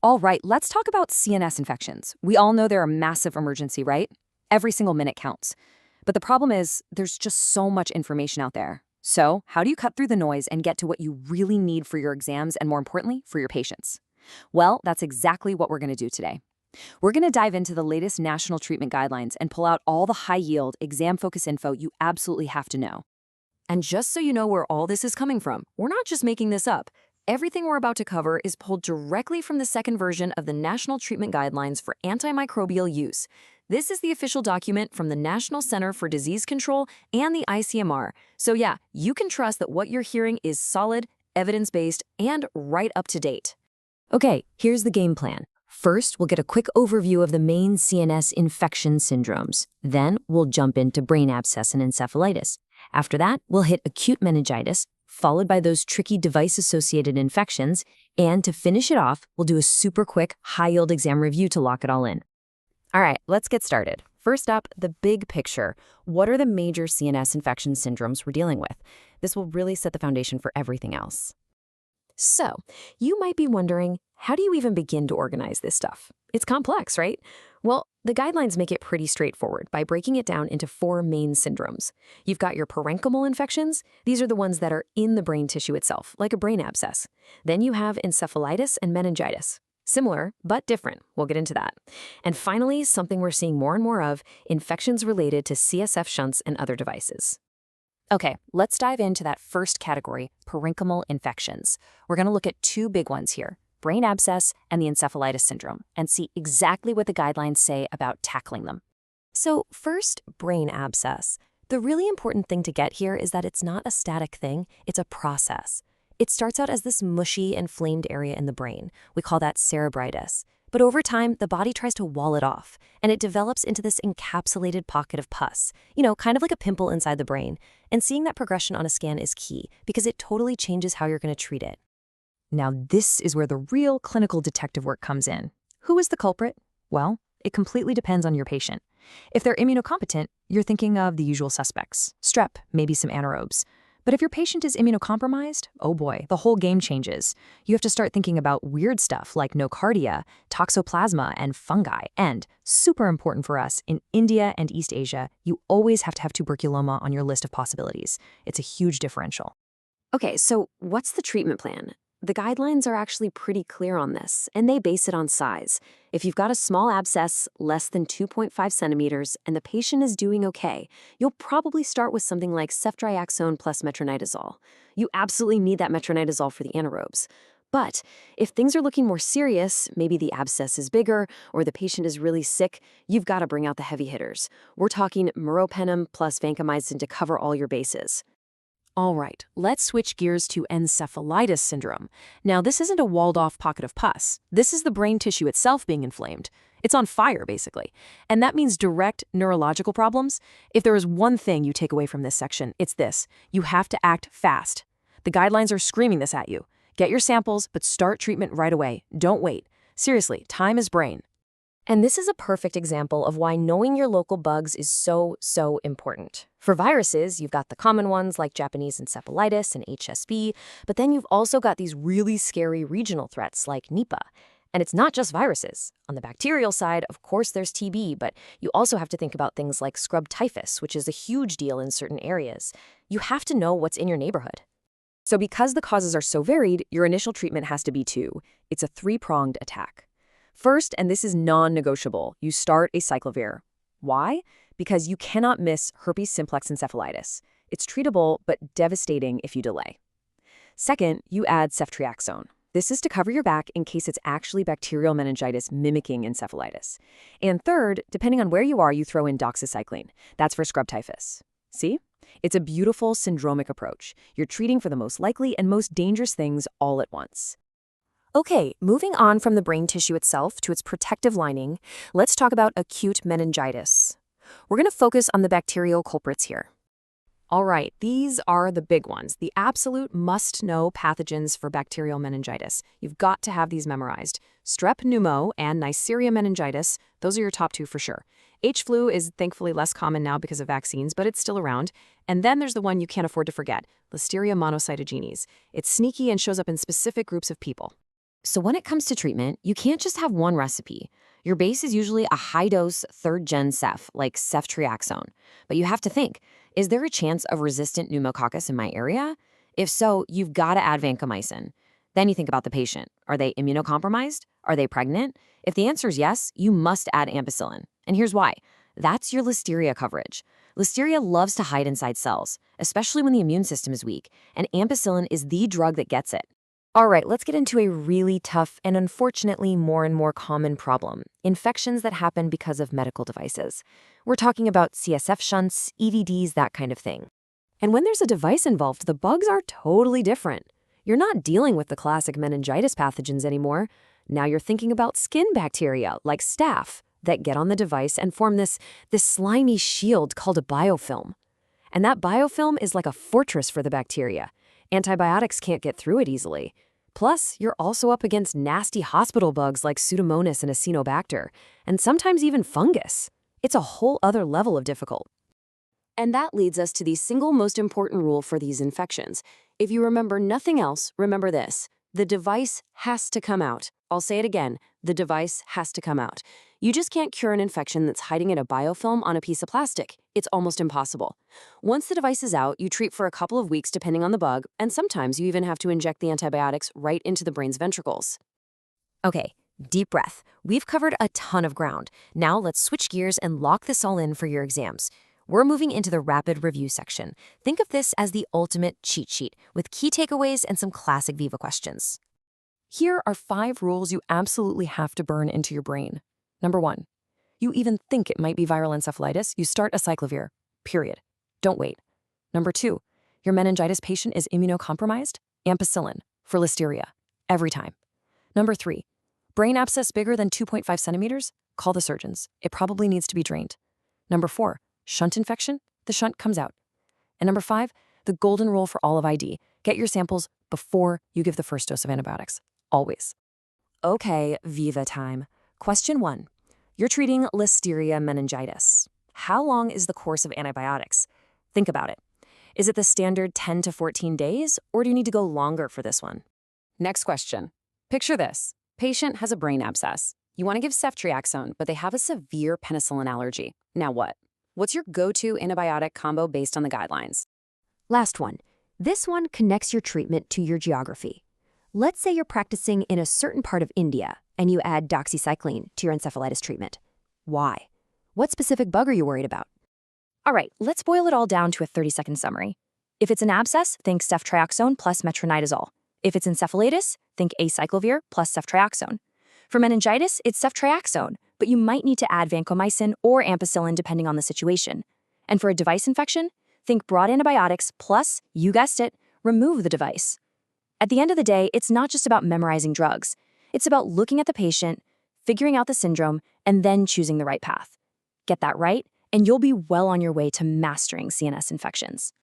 All right, let's talk about CNS infections. We all know they're a massive emergency, right? Every single minute counts. But the problem is, there's just so much information out there. So, how do you cut through the noise and get to what you really need for your exams and, more importantly, for your patients? Well, that's exactly what we're going to do today. We're going to dive into the latest national treatment guidelines and pull out all the high-yield, exam-focused info you absolutely have to know. And just so you know where all this is coming from, we're not just making this up. Everything we're about to cover is pulled directly from the second version of the National Treatment Guidelines for Antimicrobial Use. This is the official document from the National Center for Disease Control and the ICMR. So yeah, you can trust that what you're hearing is solid, evidence-based, and right up to date. Okay, here's the game plan. First, we'll get a quick overview of the main CNS infection syndromes. Then, we'll jump into brain abscess and encephalitis. After that, we'll hit acute meningitis, followed by those tricky device-associated infections, and to finish it off, we'll do a super quick, high-yield exam review to lock it all in. All right, let's get started. First up, the big picture. What are the major CNS infection syndromes we're dealing with? This will really set the foundation for everything else. So, you might be wondering, how do you even begin to organize this stuff? It's complex, right? Well, the guidelines make it pretty straightforward by breaking it down into 4 main syndromes. You've got your parenchymal infections. These are the ones that are in the brain tissue itself, like a brain abscess. Then you have encephalitis and meningitis. Similar, but different. We'll get into that. And finally, something we're seeing more and more of, infections related to CSF shunts and other devices. Okay, let's dive into that first category, parenchymal infections. We're going to look at 2 big ones here, brain abscess and the encephalitis syndrome, and see exactly what the guidelines say about tackling them. So first, brain abscess. The really important thing to get here is that it's not a static thing, it's a process. It starts out as this mushy, inflamed area in the brain. We call that cerebritis. But over time, the body tries to wall it off, and it develops into this encapsulated pocket of pus, kind of like a pimple inside the brain. And seeing that progression on a scan is key, because it totally changes how you're going to treat it. Now, this is where the real clinical detective work comes in. Who is the culprit? Well, it completely depends on your patient. If they're immunocompetent, you're thinking of the usual suspects, strep, maybe some anaerobes. But if your patient is immunocompromised, oh boy, the whole game changes. You have to start thinking about weird stuff like nocardia, toxoplasma, and fungi. And, super important for us, in India and East Asia, you always have to have tuberculoma on your list of possibilities. It's a huge differential. Okay, so what's the treatment plan? The guidelines are actually pretty clear on this, and they base it on size. If you've got a small abscess, less than 2.5 centimeters, and the patient is doing okay, you'll probably start with something like ceftriaxone plus metronidazole. You absolutely need that metronidazole for the anaerobes. But if things are looking more serious, maybe the abscess is bigger, or the patient is really sick, you've got to bring out the heavy hitters. We're talking meropenem plus vancomycin to cover all your bases. All right, let's switch gears to encephalitis syndrome. Now, this isn't a walled-off pocket of pus. This is the brain tissue itself being inflamed. It's on fire, basically. And that means direct neurological problems. If there is one thing you take away from this section, it's this. You have to act fast. The guidelines are screaming this at you. Get your samples, but start treatment right away. Don't wait. Seriously, time is brain. And this is a perfect example of why knowing your local bugs is so important. For viruses, you've got the common ones like Japanese encephalitis and HSV, but then you've also got these really scary regional threats like Nipah. And it's not just viruses. On the bacterial side, of course, there's TB, but you also have to think about things like scrub typhus, which is a huge deal in certain areas. You have to know what's in your neighborhood. So because the causes are so varied, your initial treatment has to be 2. It's a 3-pronged attack. First, and this is non-negotiable, you start acyclovir. Why? Because you cannot miss herpes simplex encephalitis. It's treatable, but devastating if you delay. Second, you add ceftriaxone. This is to cover your back in case it's actually bacterial meningitis mimicking encephalitis. And third, depending on where you are, you throw in doxycycline. That's for scrub typhus. See? It's a beautiful syndromic approach. You're treating for the most likely and most dangerous things all at once. Okay, moving on from the brain tissue itself to its protective lining, let's talk about acute meningitis. We're going to focus on the bacterial culprits here. All right, these are the big ones, the absolute must-know pathogens for bacterial meningitis. You've got to have these memorized. Strep pneumo and Neisseria meningitis, those are your top 2 for sure. H-flu is thankfully less common now because of vaccines, but it's still around. And then there's the one you can't afford to forget, Listeria monocytogenes. It's sneaky and shows up in specific groups of people. So when it comes to treatment, you can't just have one recipe. Your base is usually a high-dose third-gen ceph, like ceftriaxone. But you have to think, is there a chance of resistant pneumococcus in my area? If so, you've got to add vancomycin. Then you think about the patient. Are they immunocompromised? Are they pregnant? If the answer is yes, you must add ampicillin. And here's why. That's your listeria coverage. Listeria loves to hide inside cells, especially when the immune system is weak, and ampicillin is the drug that gets it. All right, let's get into a really tough and unfortunately more and more common problem: infections that happen because of medical devices. We're talking about CSF shunts, EVDs, that kind of thing. And when there's a device involved, the bugs are totally different. You're not dealing with the classic meningitis pathogens anymore. Now you're thinking about skin bacteria, like staph, that get on the device and form this slimy shield called a biofilm. And that biofilm is like a fortress for the bacteria. Antibiotics can't get through it easily. Plus, you're also up against nasty hospital bugs like Pseudomonas and Acinetobacter, and sometimes even fungus. It's a whole other level of difficult. And that leads us to the single most important rule for these infections. If you remember nothing else, remember this: the device has to come out. I'll say it again, the device has to come out. You just can't cure an infection that's hiding in a biofilm on a piece of plastic. It's almost impossible. Once the device is out, you treat for a couple of weeks depending on the bug, and sometimes you even have to inject the antibiotics right into the brain's ventricles. Okay, deep breath. We've covered a ton of ground. Now let's switch gears and lock this all in for your exams. We're moving into the rapid review section. Think of this as the ultimate cheat sheet with key takeaways and some classic Viva questions. Here are 5 rules you absolutely have to burn into your brain. Number 1, you even think it might be viral encephalitis, you start acyclovir, period. Don't wait. Number 2, your meningitis patient is immunocompromised, ampicillin for listeria, every time. Number 3, brain abscess bigger than 2.5 centimeters, call the surgeons. It probably needs to be drained. Number 4, shunt infection, the shunt comes out. And number 5, the golden rule for all of ID, get your samples before you give the first dose of antibiotics, always. Okay, Viva time. Question 1. You're treating listeria meningitis. How long is the course of antibiotics? Think about it. Is it the standard 10 to 14 days, or do you need to go longer for this one? Next question. Picture this. Patient has a brain abscess. You want to give ceftriaxone, but they have a severe penicillin allergy. Now what? What's your go-to antibiotic combo based on the guidelines? Last one. This one connects your treatment to your geography. Let's say you're practicing in a certain part of India and you add doxycycline to your encephalitis treatment. Why? What specific bug are you worried about? All right, let's boil it all down to a 30-second summary. If it's an abscess, think ceftriaxone plus metronidazole. If it's encephalitis, think acyclovir plus ceftriaxone. For meningitis, it's ceftriaxone, but you might need to add vancomycin or ampicillin depending on the situation. And for a device infection, think broad antibiotics plus, you guessed it, remove the device. At the end of the day, it's not just about memorizing drugs. It's about looking at the patient, figuring out the syndrome, and then choosing the right path. Get that right, and you'll be well on your way to mastering CNS infections.